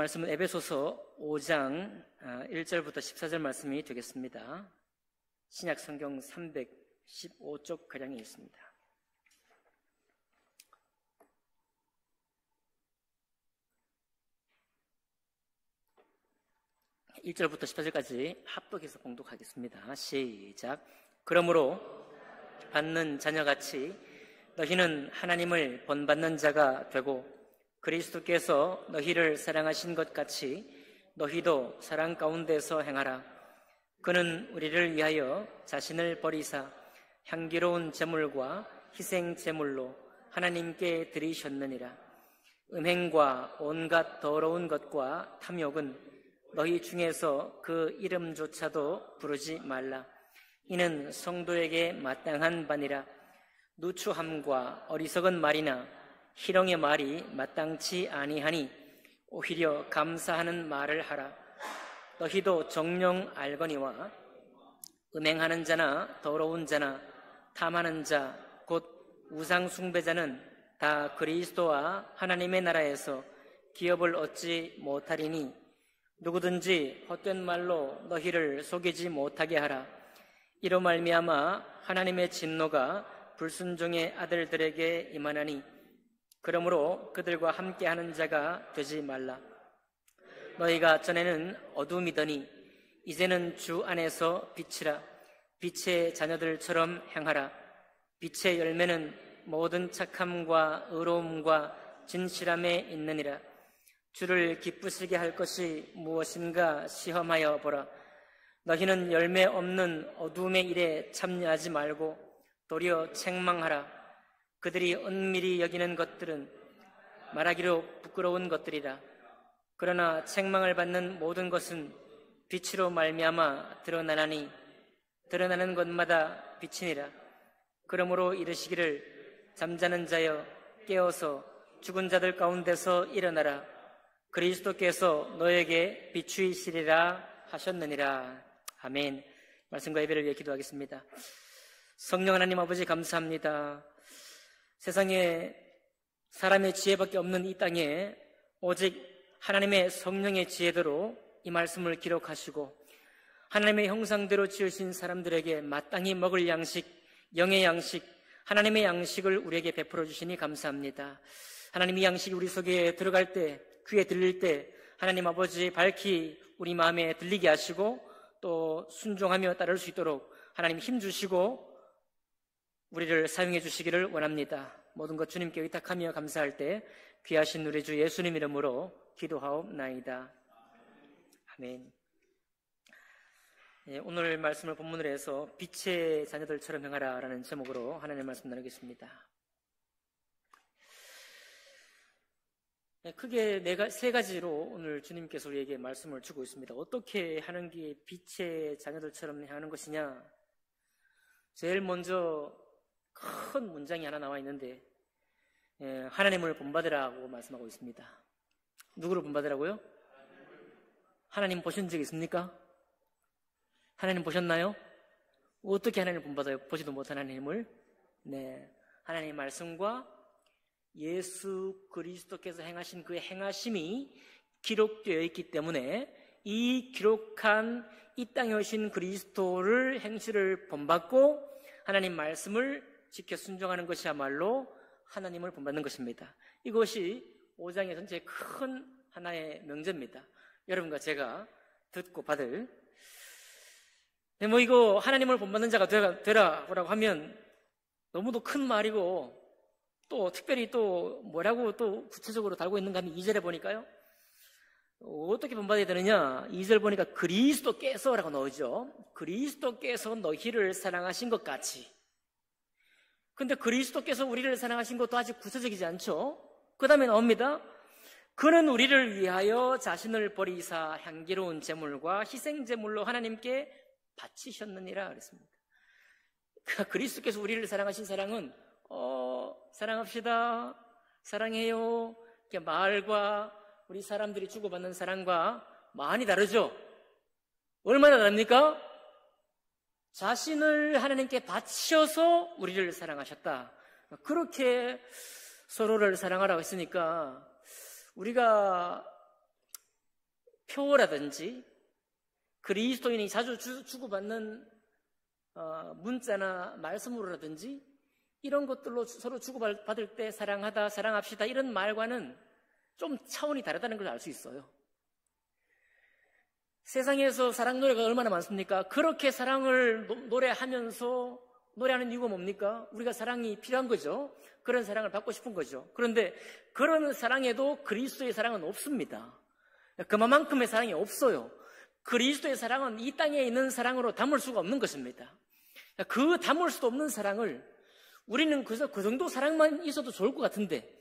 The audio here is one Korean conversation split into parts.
말씀은 에베소서 5장 1절부터 14절 말씀이 되겠습니다. 신약 성경 315쪽 가량에 있습니다. (1절부터 14절까지) 합독해서 봉독하겠습니다. 시작. 그러므로 받는 자녀같이 너희는 하나님을 본받는 자가 되고 그리스도께서 너희를 사랑하신 것 같이 너희도 사랑 가운데서 행하라. 그는 우리를 위하여 자신을 버리사 향기로운 제물과 희생 제물로 하나님께 드리셨느니라. 음행과 온갖 더러운 것과 탐욕은 너희 중에서 그 이름조차도 부르지 말라. 이는 성도에게 마땅한 바니라. 누추함과 어리석은 말이나 희롱의 말이 마땅치 아니하니 오히려 감사하는 말을 하라. 너희도 정녕 알거니와 음행하는 자나 더러운 자나 탐하는 자 곧 우상 숭배자는 다 그리스도와 하나님의 나라에서 기업을 얻지 못하리니 누구든지 헛된 말로 너희를 속이지 못하게 하라. 이로 말미암아 하나님의 진노가 불순종의 아들들에게 임하나니 그러므로 그들과 함께하는 자가 되지 말라. 너희가 전에는 어둠이더니 이제는 주 안에서 빛이라. 빛의 자녀들처럼 행하라. 빛의 열매는 모든 착함과 의로움과 진실함에 있느니라. 주를 기쁘시게 할 것이 무엇인가 시험하여 보라. 너희는 열매 없는 어둠의 일에 참여하지 말고 도리어 책망하라. 그들이 은밀히 여기는 것들은 말하기로 부끄러운 것들이라. 그러나 책망을 받는 모든 것은 빛으로 말미암아 드러나나니 드러나는 것마다 빛이니라. 그러므로 이르시기를 잠자는 자여 깨어서 죽은 자들 가운데서 일어나라. 그리스도께서 너에게 비추이시리라 하셨느니라. 아멘. 말씀과 예배를 위해 기도하겠습니다. 성령 하나님 아버지 감사합니다. 세상에 사람의 지혜밖에 없는 이 땅에 오직 하나님의 성령의 지혜대로 이 말씀을 기록하시고 하나님의 형상대로 지으신 사람들에게 마땅히 먹을 양식, 영의 양식, 하나님의 양식을 우리에게 베풀어 주시니 감사합니다. 하나님 이 양식이 우리 속에 들어갈 때, 귀에 들릴 때 하나님 아버지 밝히 우리 마음에 들리게 하시고 또 순종하며 따를 수 있도록 하나님 힘 주시고 우리를 사용해 주시기를 원합니다. 모든 것 주님께 의탁하며 감사할 때 귀하신 우리 주 예수님 이름으로 기도하옵나이다. 아멘. 오늘 말씀을 본문으로 해서 빛의 자녀들처럼 행하라 라는 제목으로 하나님의 말씀 나누겠습니다. 크게 세 가지로 오늘 주님께서 우리에게 말씀을 주고 있습니다. 어떻게 하는 게 빛의 자녀들처럼 행하는 것이냐? 제일 먼저 큰 문장이 하나 나와 있는데 하나님을 본받으라고 말씀하고 있습니다. 누구를 본받으라고요? 하나님 보신 적 있습니까? 하나님 보셨나요? 어떻게 하나님을 본받아요? 보지도 못한 하나님을. 네, 하나님의 말씀과 예수 그리스도께서 행하신 그 행하심이 기록되어 있기 때문에 이 기록한 이 땅에 오신 그리스도를 행실을 본받고 하나님 말씀을 지켜 순종하는 것이야말로 하나님을 본받는 것입니다. 이것이 5장의 전체 큰 하나의 명제입니다. 여러분과 제가 듣고 받을. 이거 하나님을 본받는 자가 되라고 하면 너무도 큰 말이고 또 특별히 또 뭐라고 또 구체적으로 달고 있는가 하면 2절에 보니까요. 어떻게 본받아야 되느냐? 2절 보니까 그리스도께서라고 나오죠. 그리스도께서 너희를 사랑하신 것 같이. 근데 그리스도께서 우리를 사랑하신 것도 아직 구체적이지 않죠? 그 다음에 나옵니다. 그는 우리를 위하여 자신을 버리사 향기로운 제물과 희생 제물로 하나님께 바치셨느니라 그랬습니다. 그리스도께서 우리를 사랑하신 사랑은 사랑합시다, 사랑해요, 이렇게 말과 우리 사람들이 주고받는 사랑과 많이 다르죠? 얼마나 다릅니까? 자신을 하나님께 바치셔서 우리를 사랑하셨다. 그렇게 서로를 사랑하라고 했으니까 우리가 표어라든지 그리스도인이 자주 주고받는 문자나 말씀으로라든지 이런 것들로 서로 주고받을 때 사랑하다, 사랑합시다 이런 말과는 좀 차원이 다르다는 걸 알 수 있어요. 세상에서 사랑 노래가 얼마나 많습니까? 그렇게 사랑을 노래하면서 노래하는 이유가 뭡니까? 우리가 사랑이 필요한 거죠. 그런 사랑을 받고 싶은 거죠. 그런데 그런 사랑에도 그리스도의 사랑은 없습니다. 그만큼의 사랑이 없어요. 그리스도의 사랑은 이 땅에 있는 사랑으로 담을 수가 없는 것입니다. 그 담을 수도 없는 사랑을 우리는 그저 그 정도 사랑만 있어도 좋을 것 같은데,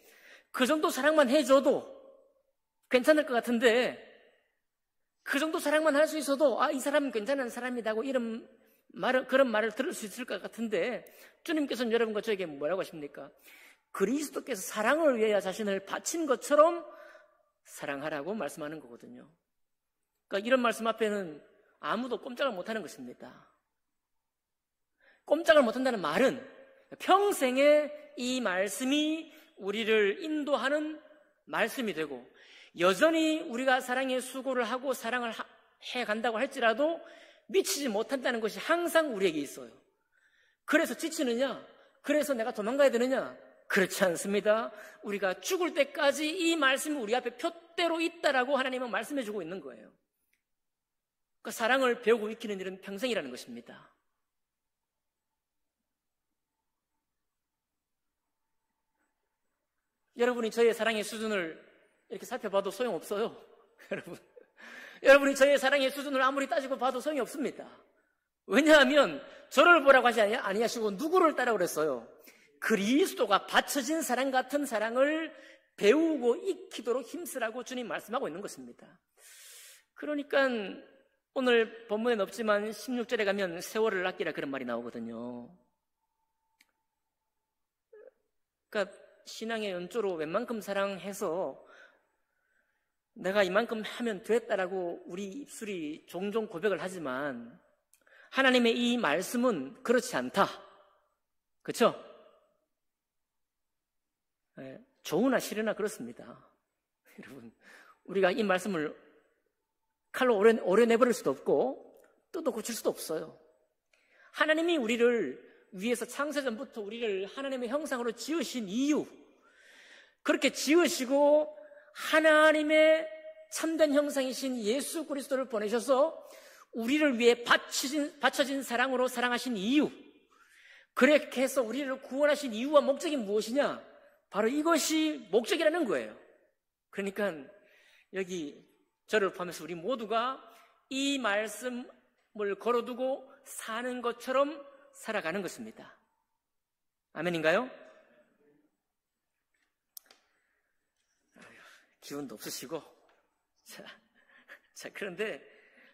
그 정도 사랑만 해줘도 괜찮을 것 같은데, 그 정도 사랑만 할 수 있어도 이 사람은 괜찮은 사람이라고 그런 말을 들을 수 있을 것 같은데, 주님께서는 여러분과 저에게 뭐라고 하십니까? 그리스도께서 사랑을 위하여 자신을 바친 것처럼 사랑하라고 말씀하는 거거든요. 그러니까 이런 말씀 앞에는 아무도 꼼짝을 못하는 것입니다. 꼼짝을 못한다는 말은 평생에 이 말씀이 우리를 인도하는 말씀이 되고, 여전히 우리가 사랑의 수고를 하고 사랑을 해간다고 할지라도 미치지 못한다는 것이 항상 우리에게 있어요. 그래서 지치느냐? 그래서 내가 도망가야 되느냐? 그렇지 않습니다. 우리가 죽을 때까지 이 말씀이 우리 앞에 표대로 있다라고 하나님은 말씀해주고 있는 거예요. 그 사랑을 배우고 익히는 일은 평생이라는 것입니다. 여러분이 저의 사랑의 수준을 이렇게 살펴봐도 소용없어요. 여러분이 저의 사랑의 수준을 아무리 따지고 봐도 소용이 없습니다. 왜냐하면 저를 보라고 하지 아니하시고 누구를 따라 그랬어요? 그리스도가 바쳐진 사랑 같은 사랑을 배우고 익히도록 힘쓰라고 주님 말씀하고 있는 것입니다. 그러니까 오늘 본문엔 없지만 16절에 가면 세월을 아끼라 그런 말이 나오거든요. 그러니까 신앙의 연조로 웬만큼 사랑해서 내가 이만큼 하면 됐다라고 우리 입술이 종종 고백을 하지만 하나님의 이 말씀은 그렇지 않다. 그렇죠? 좋으나 싫으나 그렇습니다. 여러분, 우리가 이 말씀을 칼로 오래 내버릴 수도 없고 뜯어 고칠 수도 없어요. 하나님이 우리를 위에서 창세전부터 우리를 하나님의 형상으로 지으신 이유, 그렇게 지으시고 하나님의 참된 형상이신 예수 그리스도를 보내셔서 우리를 위해 바쳐진 사랑으로 사랑하신 이유, 그렇게 해서 우리를 구원하신 이유와 목적이 무엇이냐? 바로 이것이 목적이라는 거예요. 그러니까 여기 저를 포함해서 우리 모두가 이 말씀을 걸어두고 사는 것처럼 살아가는 것입니다. 아멘인가요? 기운도 없으시고. 자, 그런데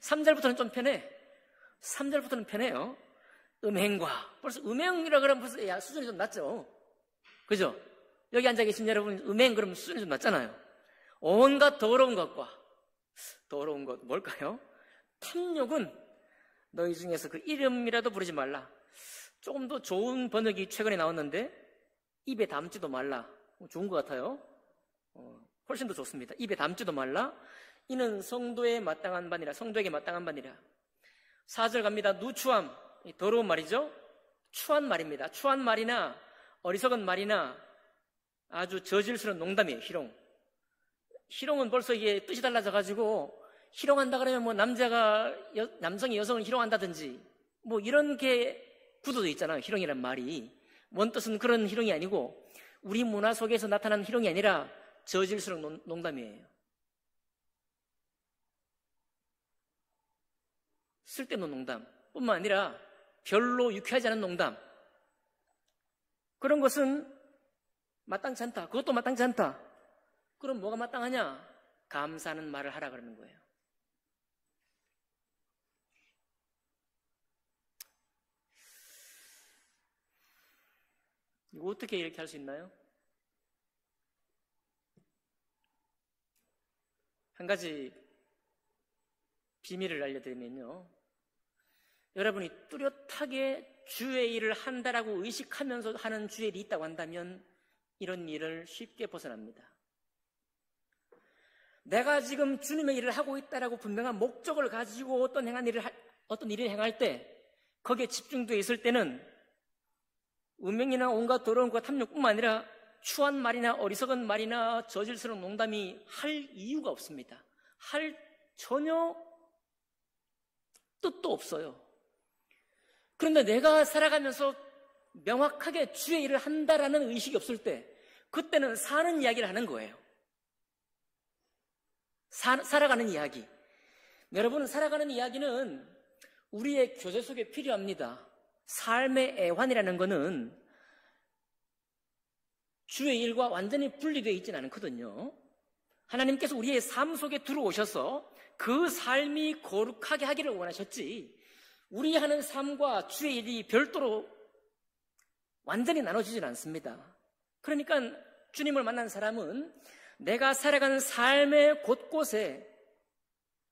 3절부터는 좀 편해. 3절부터는 편해요. 음행과. 벌써 음행이라 그러면 벌써 수준이 좀 낮죠? 그죠? 여기 앉아 계신 여러분, 음행 그러면 수준이 좀 낮잖아요. 온갖 더러운 것과, 더러운 것 뭘까요? 탐욕은 너희 중에서 그 이름이라도 부르지 말라. 조금 더 좋은 번역이 최근에 나왔는데 입에 담지도 말라. 좋은 것 같아요. 훨씬 더 좋습니다. 입에 담지도 말라. 이는 성도에 마땅한 바니라. 성도에게 마땅한 바니라. 4절 갑니다. 누추함, 더러운 말이죠. 추한 말입니다. 추한 말이나 어리석은 말이나 아주 저질스러운 농담이에요. 희롱. 희롱은 벌써 이게 뜻이 달라져가지고 희롱한다 그러면 뭐 남성이 여성을 희롱한다든지 뭐 이런 게 구도도 있잖아요. 희롱이란 말이. 원뜻은 그런 희롱이 아니고 우리 문화 속에서 나타난 희롱이 아니라 저질스러운 농담이에요. 쓸데없는 농담 뿐만 아니라 별로 유쾌하지 않은 농담, 그런 것은 마땅치 않다. 그것도 마땅치 않다. 그럼 뭐가 마땅하냐? 감사하는 말을 하라 그러는 거예요. 이거 어떻게 이렇게 할 수 있나요? 한 가지 비밀을 알려드리면요, 여러분이 뚜렷하게 주의 일을 한다라고 의식하면서 하는 주의 일이 있다고 한다면 이런 일을 쉽게 벗어납니다. 내가 지금 주님의 일을 하고 있다라고 분명한 목적을 가지고 어떤 일을 행할 때 거기에 집중되어 있을 때는 음행이나 온갖 더러운 것과 탐욕뿐만 아니라 추한 말이나 어리석은 말이나 저질스러운 농담이 할 이유가 없습니다. 할 전혀 뜻도 없어요. 그런데 내가 살아가면서 명확하게 주의 일을 한다라는 의식이 없을 때 그때는 사는 이야기를 하는 거예요. 살아가는 이야기. 여러분, 살아가는 이야기는 우리의 교제 속에 필요합니다. 삶의 애환이라는 것은 주의 일과 완전히 분리되어 있지는 않거든요. 하나님께서 우리의 삶 속에 들어오셔서 그 삶이 거룩하게 하기를 원하셨지, 우리 하는 삶과 주의 일이 별도로 완전히 나눠지진 않습니다. 그러니까 주님을 만난 사람은 내가 살아가는 삶의 곳곳에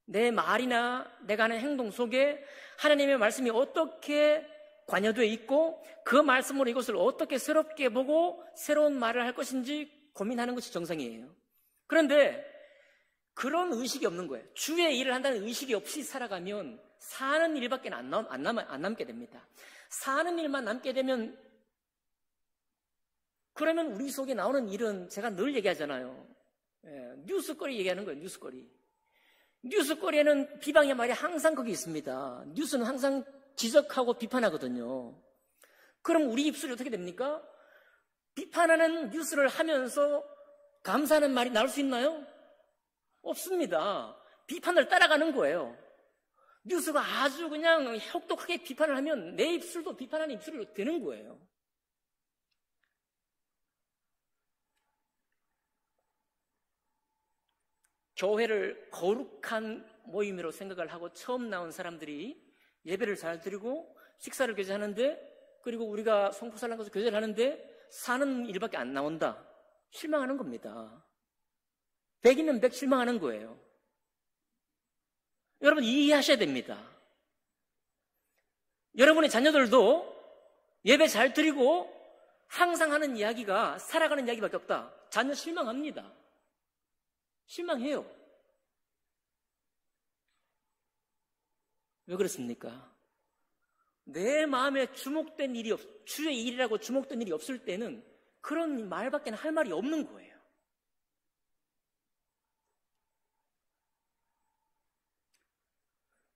내 말이나 내가 하는 행동 속에 하나님의 말씀이 어떻게 관여되어 있고 그 말씀으로 이것을 어떻게 새롭게 보고 새로운 말을 할 것인지 고민하는 것이 정상이에요. 그런데 그런 의식이 없는 거예요. 주의 일을 한다는 의식이 없이 살아가면 사는 일밖에 안 남게 됩니다. 사는 일만 남게 되면, 그러면 우리 속에 나오는 일은 제가 늘 얘기하잖아요. 뉴스거리 얘기하는 거예요. 뉴스거리에는 비방의 말이 항상 거기 있습니다. 뉴스는 항상 지적하고 비판하거든요. 그럼 우리 입술이 어떻게 됩니까? 비판하는 뉴스를 하면서 감사하는 말이 나올 수 있나요? 없습니다. 비판을 따라가는 거예요. 뉴스가 아주 그냥 혹독하게 비판을 하면 내 입술도 비판하는 입술로 되는 거예요. 교회를 거룩한 모임으로 생각을 하고 처음 나온 사람들이 예배를 잘 드리고 식사를 교제하는데, 그리고 우리가 성포살랑 가서 교제를 하는데 사는 일밖에 안 나온다. 실망하는 겁니다. 100이면 100 실망하는 거예요. 여러분, 이해하셔야 됩니다. 여러분의 자녀들도 예배 잘 드리고 항상 하는 이야기가 살아가는 이야기밖에 없다. 자녀 실망합니다. 실망해요. 왜 그렇습니까? 내 마음에 주목된 일이 주의 일이라고 주목된 일이 없을 때는 그런 말밖에 할 말이 없는 거예요.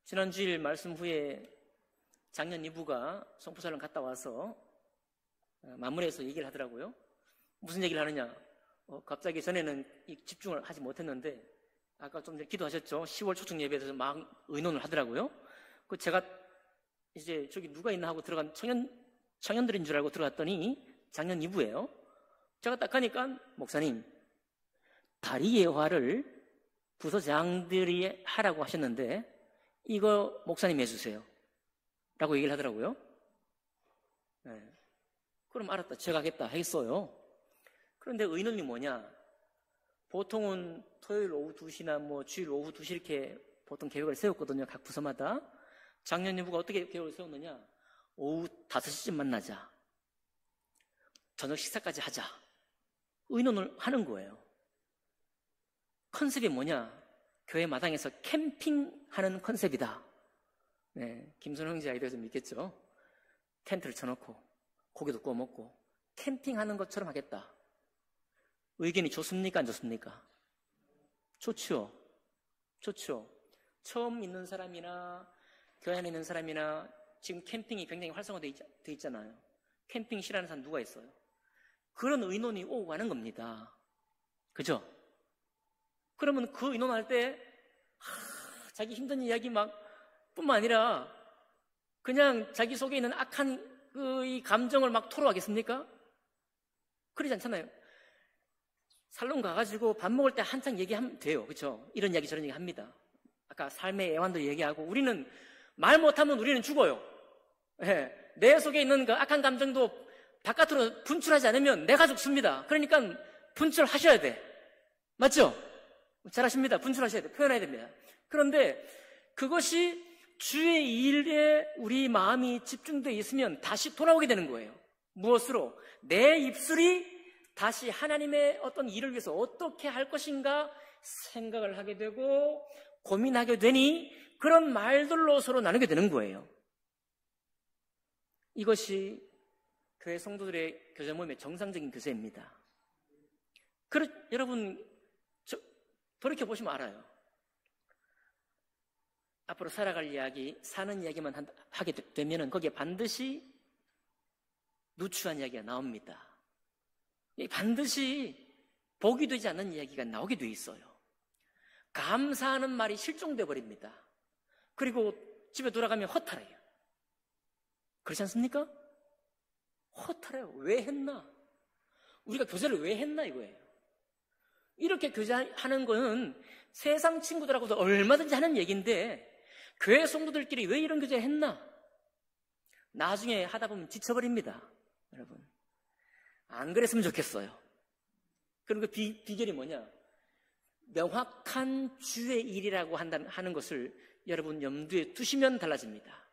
지난주일 말씀 후에 작년 이부가 성포살롱 갔다 와서 마무리해서 얘기를 하더라고요. 무슨 얘기를 하느냐? 갑자기 전에는 집중을 하지 못했는데 아까 좀 전에 기도하셨죠? 10월 초청 예배에서 막 의논을 하더라고요. 그 제가 이제 저기 누가 있나 하고 들어간 청년들인 줄 알고 들어갔더니 작년 2부예요. 제가 딱 가니까 목사님, 다리 예화를 부서장들이 하라고 하셨는데 이거 목사님 해주세요 라고 얘기를 하더라고요. 네. 그럼 알았다, 제가 하겠다 했어요. 그런데 의논이 뭐냐? 보통은 토요일 오후 2시나 뭐 주일 오후 2시 이렇게 보통 계획을 세웠거든요. 각 부서마다. 작년 이부가 어떻게 계획을 세웠느냐? 오후 5시쯤 만나자. 저녁 식사까지 하자. 의논을 하는 거예요. 컨셉이 뭐냐? 교회 마당에서 캠핑하는 컨셉이다. 네, 김선 형제 아이디어 좀 있겠죠? 텐트를 쳐놓고 고기도 구워 먹고 캠핑하는 것처럼 하겠다. 의견이 좋습니까? 안 좋습니까? 좋죠. 좋죠. 처음 있는 사람이나 교회 안에 있는 사람이나 지금 캠핑이 굉장히 활성화되어 있잖아요. 캠핑 싫어하는 사람 누가 있어요? 그런 의논이 오고 가는 겁니다. 그죠? 그러면 그 의논할 때 자기 힘든 이야기 막 뿐만 아니라 그냥 자기 속에 있는 악한 이 감정을 막 토로하겠습니까? 그러지 않잖아요. 살롱 가가지고 밥 먹을 때 한창 얘기하면 돼요. 그렇죠? 이런 이야기 저런 얘기 합니다. 아까 삶의 애환도 얘기하고, 우리는 말 못하면 우리는 죽어요. 네. 내 속에 있는 그 악한 감정도 바깥으로 분출하지 않으면 내가 죽습니다. 그러니까 분출하셔야 돼. 맞죠? 잘하십니다. 분출하셔야 돼. 표현해야 됩니다. 그런데 그것이 주의 일에 우리 마음이 집중되어 있으면 다시 돌아오게 되는 거예요. 무엇으로? 내 입술이 다시 하나님의 어떤 일을 위해서 어떻게 할 것인가 생각을 하게 되고 고민하게 되니 그런 말들로 서로 나누게 되는 거예요. 이것이 교회 성도들의 교제 모임의 정상적인 교제입니다. 여러분 돌이켜보시면 알아요. 앞으로 살아갈 이야기, 사는 이야기만 하게 되면 거기에 반드시 누추한 이야기가 나옵니다. 반드시 복이 되지 않는 이야기가 나오게 돼 있어요. 감사하는 말이 실종돼 버립니다. 그리고 집에 돌아가면 허탈해요. 그렇지 않습니까? 허탈해요. 왜 했나? 우리가 교제를 왜 했나 이거예요. 이렇게 교제하는 거는 세상 친구들하고도 얼마든지 하는 얘기인데 교회 성도들끼리 왜 이런 교제를 했나? 나중에 하다 보면 지쳐버립니다. 여러분, 안 그랬으면 좋겠어요. 그럼 그 비결이 뭐냐? 명확한 주의 일이라고 하는 것을 여러분 염두에 두시면 달라집니다.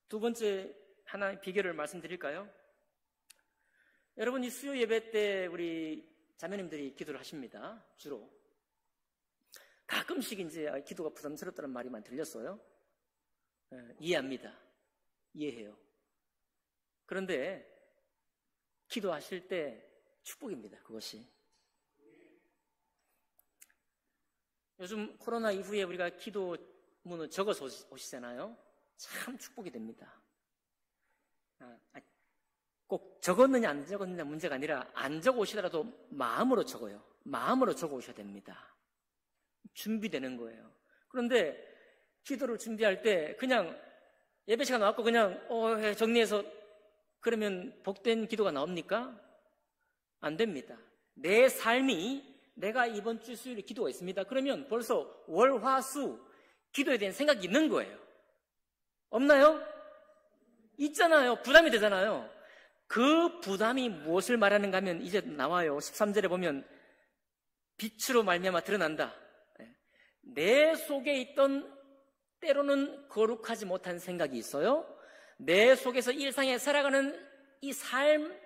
두 번째 하나의 비결을 말씀드릴까요? 여러분, 이 수요 예배 때 우리 자매님들이 기도를 하십니다. 주로. 가끔씩 이제 기도가 부담스럽다는 말이만 들렸어요. 이해합니다. 이해해요. 그런데 기도하실 때 축복입니다. 그것이. 요즘 코로나 이후에 우리가 기도문을 적어서 오시잖아요. 참 축복이 됩니다. 꼭 적었느냐 안 적었느냐 문제가 아니라 안 적어 오시더라도 마음으로 적어요. 마음으로 적어 오셔야 됩니다. 준비되는 거예요. 그런데 기도를 준비할 때 그냥 예배 시간 나왔고 그냥 정리해서 그러면 복된 기도가 나옵니까? 안 됩니다. 내 삶이 내가 이번 주 수요일에 기도가 있습니다. 그러면 벌써 월, 화, 수 기도에 대한 생각이 있는 거예요. 없나요? 있잖아요. 부담이 되잖아요. 그 부담이 무엇을 말하는가 하면 이제 나와요. 13절에 보면 빛으로 말미암아 드러난다. 내 속에 있던 때로는 거룩하지 못한 생각이 있어요. 내 속에서 일상에 살아가는 이 삶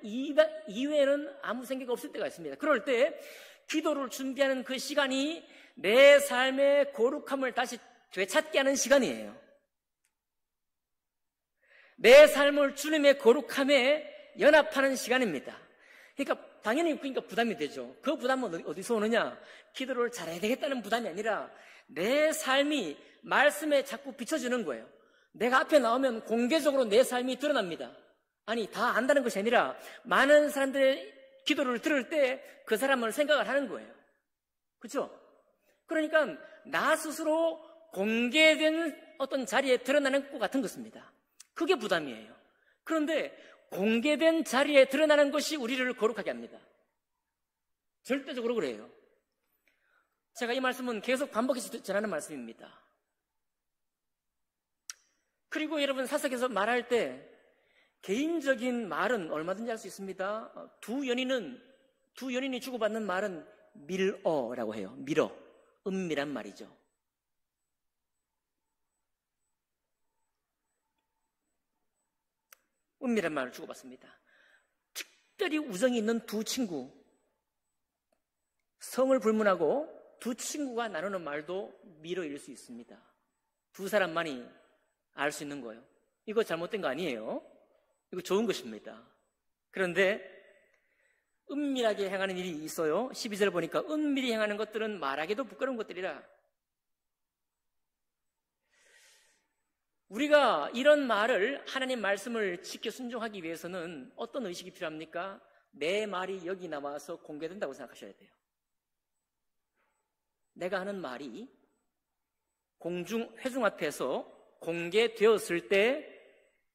이외에는 아무 생각이 없을 때가 있습니다. 그럴 때 기도를 준비하는 그 시간이 내 삶의 거룩함을 다시 되찾게 하는 시간이에요. 내 삶을 주님의 거룩함에 연합하는 시간입니다. 그러니까 당연히 부담이 되죠. 그 부담은 어디서 오느냐? 기도를 잘해야 되겠다는 부담이 아니라 내 삶이 말씀에 자꾸 비춰지는 거예요. 내가 앞에 나오면 공개적으로 내 삶이 드러납니다. 아니, 다 안다는 것이 아니라 많은 사람들의 기도를 들을 때 그 사람을 생각을 하는 거예요. 그렇죠? 그러니까 나 스스로 공개된 어떤 자리에 드러나는 것 같은 것입니다. 그게 부담이에요. 그런데 공개된 자리에 드러나는 것이 우리를 거룩하게 합니다. 절대적으로 그래요. 제가 이 말씀은 계속 반복해서 전하는 말씀입니다. 그리고 여러분, 사석에서 말할 때 개인적인 말은 얼마든지 할 수 있습니다. 두 연인이 주고받는 말은 밀어라고 해요. 밀어. 은밀한 말이죠. 은밀한 말을 주고받습니다. 특별히 우정이 있는 두 친구, 성을 불문하고 두 친구가 나누는 말도 밀어일 수 있습니다. 두 사람만이 알 수 있는 거예요. 이거 잘못된 거 아니에요. 이거 좋은 것입니다. 그런데 은밀하게 행하는 일이 있어요. 12절 보니까 은밀히 행하는 것들은 말하기도 부끄러운 것들이라. 우리가 이런 말을, 하나님 말씀을 지켜 순종하기 위해서는 어떤 의식이 필요합니까? 내 말이 여기 나와서 공개된다고 생각하셔야 돼요. 내가 하는 말이 회중 앞에서 공개되었을 때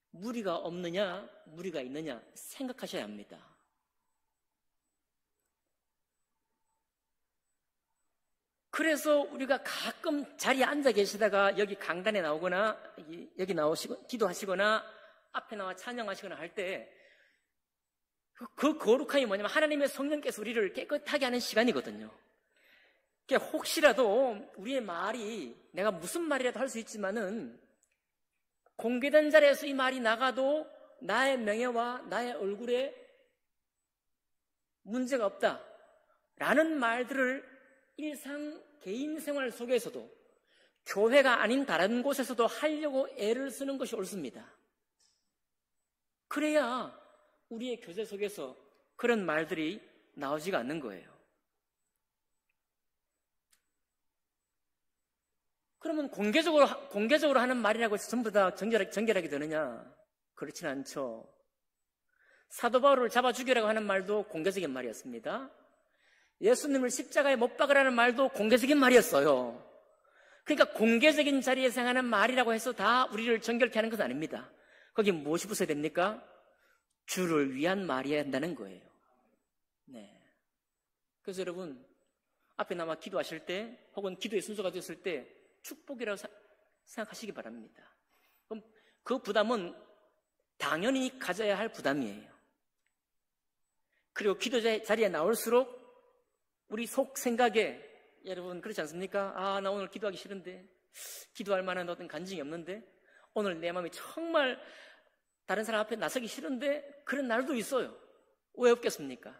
무리가 없느냐, 무리가 있느냐 생각하셔야 합니다. 그래서 우리가 가끔 자리에 앉아 계시다가 여기 강단에 나오거나 여기 나오시고 기도하시거나 앞에 나와 찬양하시거나 할 때 그 거룩함이 뭐냐면 하나님의 성령께서 우리를 깨끗하게 하는 시간이거든요. 그러니까 혹시라도 우리의 말이 내가 무슨 말이라도 할 수 있지만은 공개된 자리에서 이 말이 나가도 나의 명예와 나의 얼굴에 문제가 없다라는 말들을 일상 개인 생활 속에서도 교회가 아닌 다른 곳에서도 하려고 애를 쓰는 것이 옳습니다. 그래야 우리의 교제 속에서 그런 말들이 나오지가 않는 거예요. 그러면 공개적으로 하는 말이라고 해서 전부 다 정결하게 되느냐? 그렇진 않죠. 사도 바울을 잡아 죽이라고 하는 말도 공개적인 말이었습니다. 예수님을 십자가에 못 박으라는 말도 공개적인 말이었어요. 그러니까 공개적인 자리에서 하는 말이라고 해서 다 우리를 정결케 하는 것은 아닙니다. 거기 무엇이 붙어야 됩니까? 주를 위한 말이어야 한다는 거예요. 네. 그래서 여러분, 앞에 남아 기도하실 때, 혹은 기도의 순서가 됐을 때 축복이라고 생각하시기 바랍니다. 그럼 그 부담은 당연히 가져야 할 부담이에요. 그리고 기도 자리에 나올수록 우리 속 생각에, 여러분 그렇지 않습니까? 아, 나 오늘 기도하기 싫은데, 기도할 만한 어떤 간증이 없는데, 오늘 내 마음이 정말 다른 사람 앞에 나서기 싫은데, 그런 날도 있어요. 왜 없겠습니까?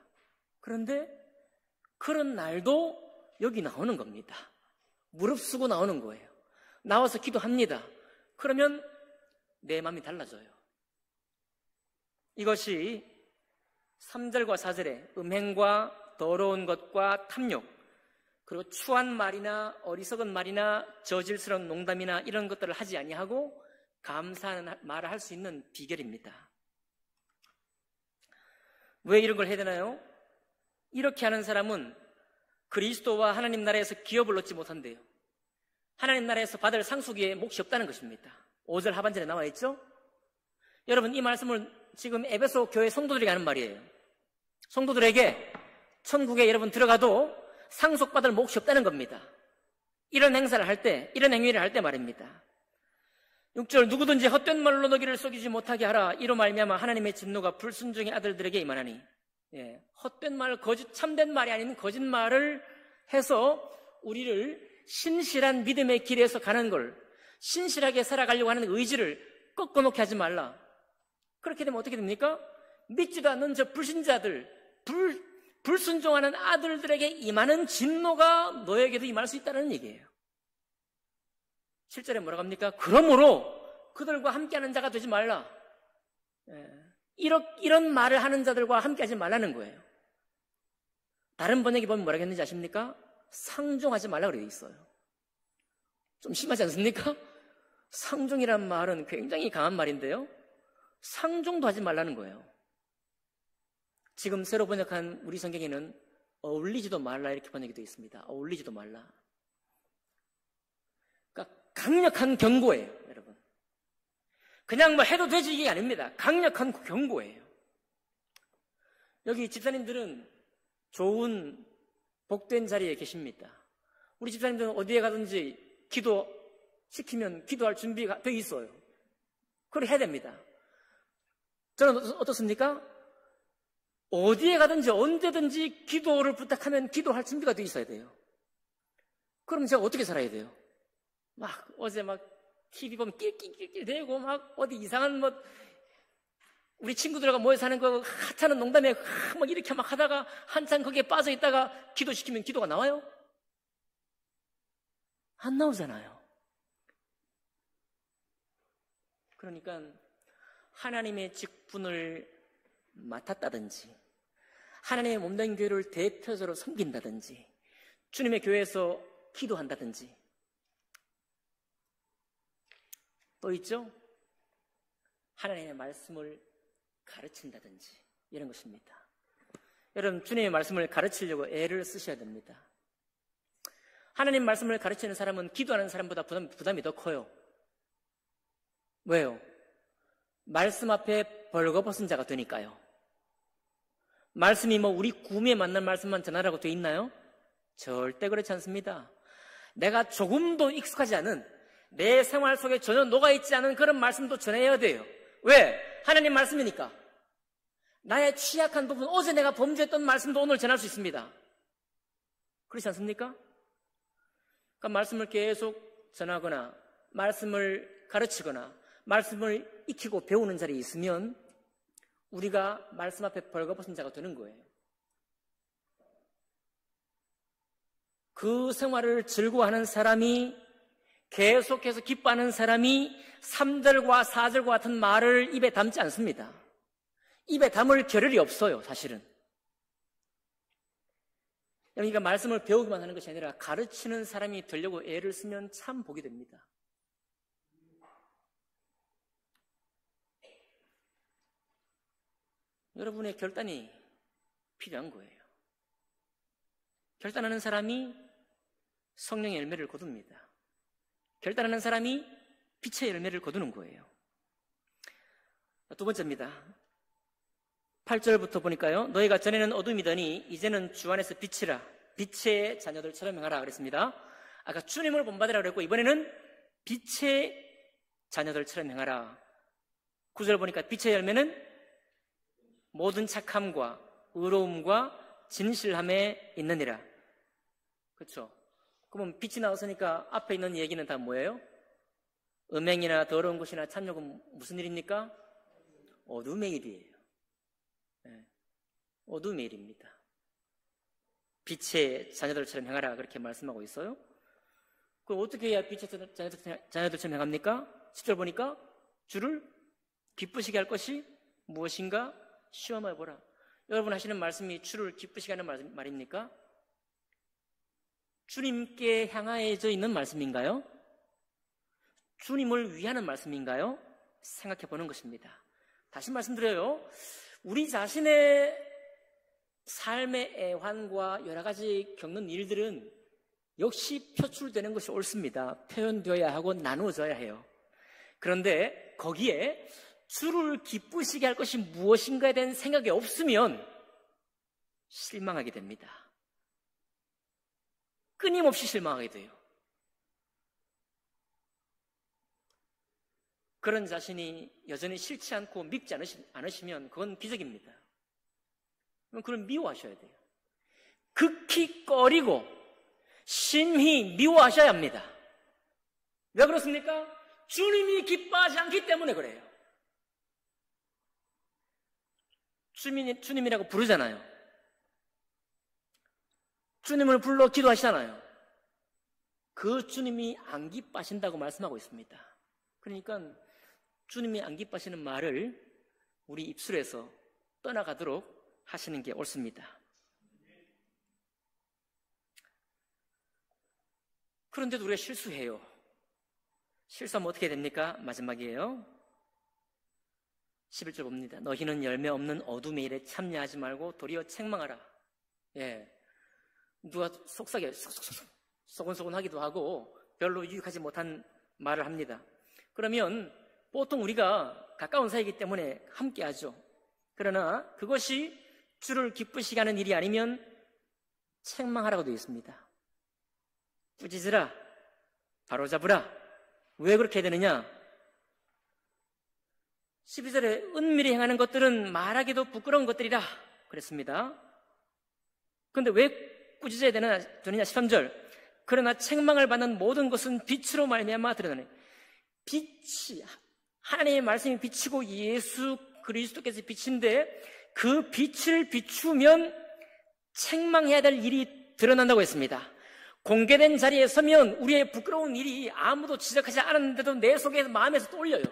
그런데 그런 날도 여기 나오는 겁니다. 무릅쓰고 나오는 거예요. 나와서 기도합니다. 그러면 내 마음이 달라져요. 이것이 3절과 4절에 음행과 더러운 것과 탐욕, 그리고 추한 말이나 어리석은 말이나 저질스러운 농담이나 이런 것들을 하지 아니하고 감사하는 말을 할 수 있는 비결입니다. 왜 이런 걸 해야 되나요? 이렇게 하는 사람은 그리스도와 하나님 나라에서 기업을 얻지 못한대요. 하나님 나라에서 받을 상속에 몫이 없다는 것입니다. 5절 하반절에 나와 있죠? 여러분, 이 말씀을 지금 에베소 교회 성도들에게 하는 말이에요. 성도들에게 천국에 여러분 들어가도 상속받을 몫이 없다는 겁니다. 이런 행사를 할 때, 이런 행위를 할 때 말입니다. 6절, 누구든지 헛된 말로 너희를 속이지 못하게 하라. 이로 말미암아 하나님의 진노가 불순종의 아들들에게 임하나니. 예, 헛된 말, 참된 말이 아닌 거짓말을 해서 우리를 신실한 믿음의 길에서 가는 걸, 신실하게 살아가려고 하는 의지를 꺾어놓게 하지 말라. 그렇게 되면 어떻게 됩니까? 믿지도 않는 저 불신자들, 불순종하는 아들들에게 임하는 진노가 너에게도 임할 수 있다는 얘기예요. 7절에 뭐라고 합니까? 그러므로 그들과 함께하는 자가 되지 말라. 이런 말을 하는 자들과 함께하지 말라는 거예요. 다른 번역에 보면 뭐라고 했는지 아십니까? 상종하지 말라고 되어 있어요. 좀 심하지 않습니까? 상종이란 말은 굉장히 강한 말인데요. 상종도 하지 말라는 거예요. 지금 새로 번역한 우리 성경에는 어울리지도 말라 이렇게 번역이 되어 있습니다. 어울리지도 말라. 그러니까 강력한 경고예요, 여러분. 그냥 뭐 해도 되지 이게 아닙니다. 강력한 경고예요. 여기 집사님들은 좋은 복된 자리에 계십니다. 우리 집사님들은 어디에 가든지 기도시키면 기도할 준비가 되어 있어요. 그걸 해야 됩니다. 저는 어떻습니까? 어디에 가든지 언제든지 기도를 부탁하면 기도할 준비가 되어 있어야 돼요. 그럼 제가 어떻게 살아야 돼요? 막 어제 막 TV 보면 낄낄낄낄 대고 막 어디 이상한 뭐 우리 친구들과 모여서 하는 거 하찮은 농담에 막 이렇게 막 하다가 한참 거기에 빠져 있다가 기도시키면 기도가 나와요? 안 나오잖아요. 그러니까 하나님의 직분을 맡았다든지 하나님의 몸된 교회를 대표적으로 섬긴다든지 주님의 교회에서 기도한다든지 또 있죠? 하나님의 말씀을 가르친다든지 이런 것입니다. 여러분, 주님의 말씀을 가르치려고 애를 쓰셔야 됩니다. 하나님 말씀을 가르치는 사람은 기도하는 사람보다 부담이 더 커요. 왜요? 말씀 앞에 벌거벗은 자가 되니까요. 말씀이 뭐 우리 구미에 맞는 말씀만 전하라고 돼 있나요? 절대 그렇지 않습니다. 내가 조금도 익숙하지 않은 내 생활 속에 전혀 녹아있지 않은 그런 말씀도 전해야 돼요. 왜? 하나님 말씀이니까. 나의 취약한 부분, 어제 내가 범죄했던 말씀도 오늘 전할 수 있습니다. 그렇지 않습니까? 그러니까 말씀을 계속 전하거나 말씀을 가르치거나 말씀을 익히고 배우는 자리에 있으면 우리가 말씀 앞에 벌거벗은 자가 되는 거예요. 그 생활을 즐거워하는 사람이, 계속해서 기뻐하는 사람이 3절과 4절과 같은 말을 입에 담지 않습니다. 입에 담을 겨를이 없어요, 사실은. 그러니까 말씀을 배우기만 하는 것이 아니라 가르치는 사람이 되려고 애를 쓰면 참 복이 됩니다. 여러분의 결단이 필요한 거예요. 결단하는 사람이 성령의 열매를 거둡니다. 결단하는 사람이 빛의 열매를 거두는 거예요. 두 번째입니다. 8절부터 보니까요. 너희가 전에는 어둠이더니 이제는 주 안에서 빛이라, 빛의 자녀들처럼 행하라 그랬습니다. 아까 주님을 본받으라 그랬고 이번에는 빛의 자녀들처럼 행하라. 9절 보니까 빛의 열매는 모든 착함과 의로움과 진실함에 있느니라. 그렇죠? 그러면 빛이 나왔으니까 앞에 있는 얘기는 다 뭐예요? 음행이나 더러운 것이나 참욕은 무슨 일입니까? 어둠의 일이에요. 네. 어둠의 일입니다. 빛의 자녀들처럼 행하라 그렇게 말씀하고 있어요. 그럼 어떻게 해야 빛의 자녀들처럼 행합니까? 10절 보니까 주를 기쁘시게 할 것이 무엇인가 시험해 보라. 여러분 하시는 말씀이 주를 기쁘시게 하는 말입니까? 주님께 향하여져 있는 말씀인가요? 주님을 위하는 말씀인가요? 생각해 보는 것입니다. 다시 말씀드려요. 우리 자신의 삶의 애환과 여러 가지 겪는 일들은 역시 표출되는 것이 옳습니다. 표현되어야 하고 나누어져야 해요. 그런데 거기에 주를 기쁘시게 할 것이 무엇인가에 대한 생각이 없으면 실망하게 됩니다. 끊임없이 실망하게 돼요. 그런 자신이 여전히 싫지 않고 믿지 않으시면 그건 기적입니다. 그걸 미워하셔야 돼요. 극히 꺼리고 심히 미워하셔야 합니다. 왜 그렇습니까? 주님이 기뻐하지 않기 때문에 그래요. 주님이라고 부르잖아요. 주님을 불러 기도하시잖아요. 그 주님이 안 기뻐하신다고 말씀하고 있습니다. 그러니까 주님이 안 기뻐하시는 말을 우리 입술에서 떠나가도록 하시는 게 옳습니다. 그런데도 우리가 실수해요. 실수하면 어떻게 됩니까? 마지막이에요. 11절 봅니다. 너희는 열매 없는 어둠의 일에 참여하지 말고 도리어 책망하라. 예. 누가 속삭여 소곤소곤하기도 하고 별로 유익하지 못한 말을 합니다. 그러면 보통 우리가 가까운 사이이기 때문에 함께 하죠. 그러나 그것이 주를 기쁘시게 하는 일이 아니면 책망하라고 되어 있습니다. 꾸짖으라, 바로잡으라. 왜 그렇게 되느냐? 12절에 은밀히 행하는 것들은 말하기도 부끄러운 것들이라 그랬습니다. 그런데 왜 꾸짖어야 되느냐 13절. 그러나 책망을 받는 모든 것은 빛으로 말미암아 드러나네. 빛이, 하나님의 말씀이 빛이고 예수 그리스도께서 빛인데 그 빛을 비추면 책망해야 될 일이 드러난다고 했습니다. 공개된 자리에 서면 우리의 부끄러운 일이 아무도 지적하지 않았는데도 내 속에서, 마음에서 떠올려요.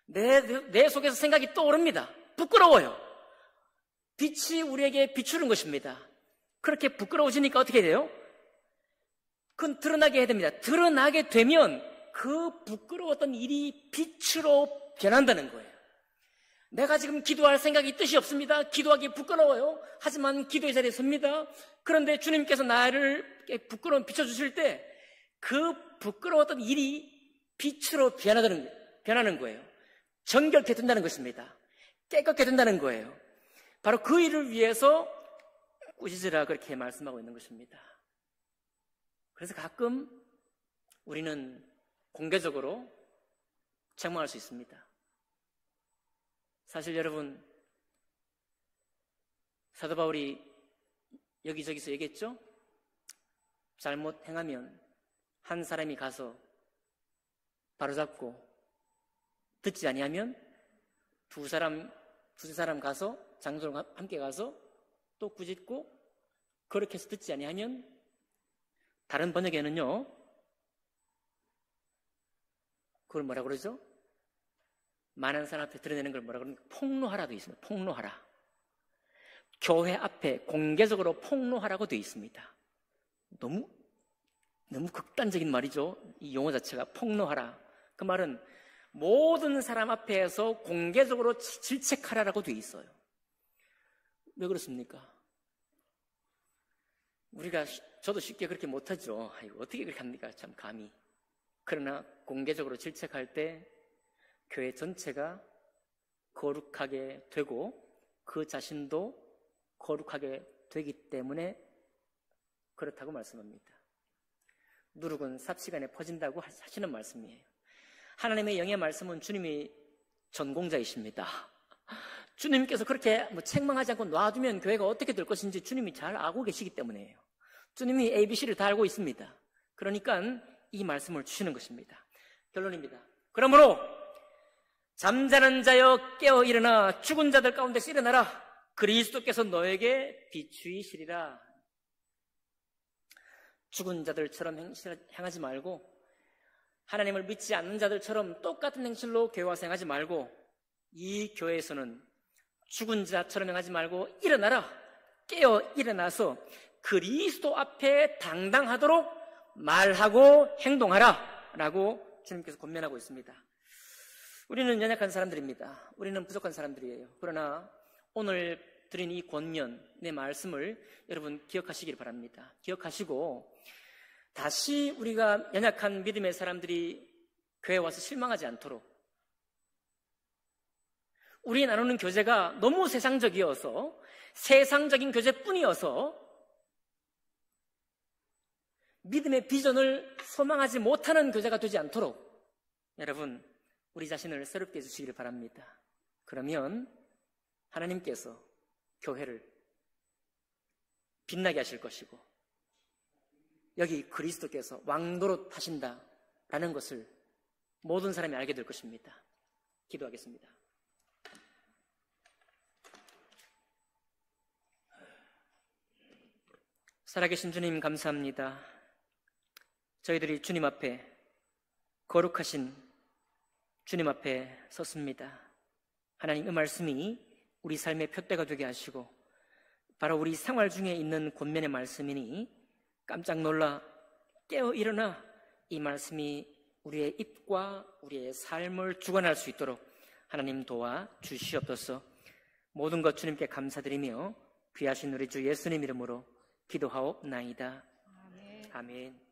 내 속에서 생각이 떠오릅니다. 부끄러워요. 빛이 우리에게 비추는 것입니다. 그렇게 부끄러워지니까 어떻게 돼요? 그건 드러나게 해야 됩니다. 드러나게 되면 그 부끄러웠던 일이 빛으로 변한다는 거예요. 내가 지금 기도할 생각이 뜻이 없습니다. 기도하기 부끄러워요. 하지만 기도의 자리에 섭니다. 그런데 주님께서 나를 부끄러움 비춰주실 때 그 부끄러웠던 일이 빛으로 변하는 거예요. 정결케 된다는 것입니다. 깨끗게 된다는 거예요. 바로 그 일을 위해서 꾸짖으라 그렇게 말씀하고 있는 것입니다. 그래서 가끔 우리는 공개적으로 책망할 수 있습니다. 사실 여러분, 사도 바울이 여기저기서 얘기했죠? 잘못 행하면 한 사람이 가서 바로잡고 듣지 아니하면 두세 사람 가서 장로랑 함께 가서 또 꾸짖고 그렇게 해서 듣지 아니하면 다른 번역에는요, 그걸 뭐라 그러죠? 많은 사람 앞에 드러내는 걸 뭐라 그러는가? 폭로하라도 있습니다. 폭로하라. 교회 앞에 공개적으로 폭로하라고 되어 있습니다. 너무 극단적인 말이죠. 이 용어 자체가 폭로하라. 그 말은 모든 사람 앞에서 공개적으로 질책하라라고 되어 있어요. 왜 그렇습니까? 저도 쉽게 그렇게 못하죠. 아이고, 어떻게 그렇게 합니까? 참 감히. 그러나 공개적으로 질책할 때 교회 전체가 거룩하게 되고 그 자신도 거룩하게 되기 때문에 그렇다고 말씀합니다. 누룩은 삽시간에 퍼진다고 하시는 말씀이에요. 하나님의 영의 말씀은 주님이 전공자이십니다. 주님께서 그렇게 책망하지 않고 놔두면 교회가 어떻게 될 것인지 주님이 잘 알고 계시기 때문이에요. 주님이 ABC를 다 알고 있습니다. 그러니까 이 말씀을 주시는 것입니다. 결론입니다. 그러므로 잠자는 자여 깨어 일어나 죽은 자들 가운데서 일어나라. 그리스도께서 너에게 비추이시리라. 죽은 자들처럼 행하지 말고 하나님을 믿지 않는 자들처럼 똑같은 행실로 교회와 생활하지 말고 이 교회에서는 죽은 자처럼 행하지 말고 일어나라. 깨어 일어나서 그리스도 앞에 당당하도록 말하고 행동하라 라고 주님께서 권면하고 있습니다. 우리는 연약한 사람들입니다. 우리는 부족한 사람들이에요. 그러나 오늘 드린 이 권면, 내 말씀을 여러분 기억하시길 바랍니다. 기억하시고 다시 우리가 연약한 믿음의 사람들이 교회에 와서 실망하지 않도록 우리 나누는 교제가 너무 세상적이어서 세상적인 교제뿐이어서 믿음의 비전을 소망하지 못하는 교제가 되지 않도록 여러분 우리 자신을 새롭게 해주시기를 바랍니다. 그러면 하나님께서 교회를 빛나게 하실 것이고 여기 그리스도께서 왕노릇 하신다라는 것을 모든 사람이 알게 될 것입니다. 기도하겠습니다. 살아계신 주님 감사합니다. 저희들이 주님 앞에 거룩하신 주님 앞에 섰습니다. 하나님 의 말씀이 우리 삶의 표대가 되게 하시고 바로 우리 생활 중에 있는 권면의 말씀이니 깜짝 놀라 깨어 일어나 이 말씀이 우리의 입과 우리의 삶을 주관할 수 있도록 하나님 도와 주시옵소서. 모든 것 주님께 감사드리며 귀하신 우리 주 예수님 이름으로 기도하옵나이다. 아멘.